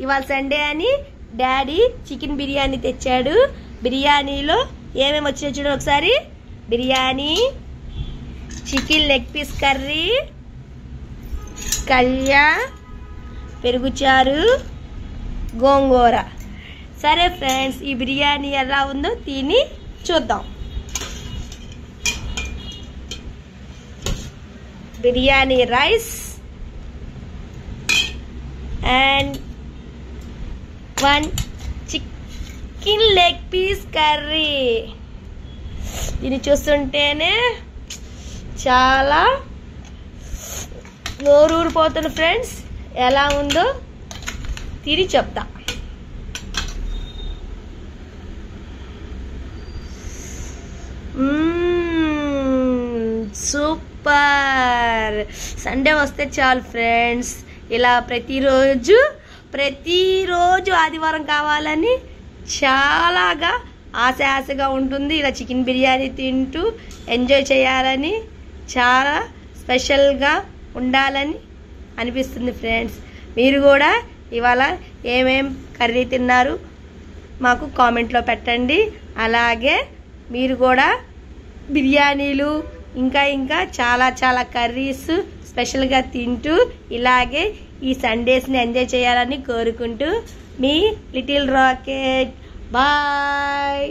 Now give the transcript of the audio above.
ఇవాళ సండే అని daddy chicken biryani తెచ్చాడు. బిర్యానీలో ఏమేమి వచ్చాయో చూడండి ఒకసారి. Biryani, chicken leg piece curry, కళ్యా, పెరుగుచారు, గోంగూర. సరే ఫ్రెండ్స్, ఈ బిర్యానీ ఎలా ఉందో తిని చూద్దాం. Biryani rice and 1 chicken leg piece curry. దీన్ని చూస్తుంటేనే చాలా నోరూరిపోతుంది ఫ్రెండ్స్. ఎలా ఉందో తిని చెప్తా. సూపర్. సండే వస్తే చాలు ఫ్రెండ్స్, ఇలా ప్రతిరోజు ఆదివారం కావాలని చాలాగా ఆశగా ఉంటుంది. ఇలా చికెన్ బిర్యానీ తింటూ ఎంజాయ్ చేయాలని, చాలా స్పెషల్గా ఉండాలని అనిపిస్తుంది ఫ్రెండ్స్. మీరు కూడా ఇవాళ ఏమేం కర్రీ తిన్నారు మాకు కామెంట్లో పెట్టండి. అలాగే మీరు కూడా బిర్యానీలు ఇంకా చాలా కర్రీస్ స్పెషల్గా తింటూ ఇలాగే ఈ సండేస్ని ఎంజాయ్ చేయాలని కోరుకుంటూ మీ లిటిల్ రాకెట్. బాయ్.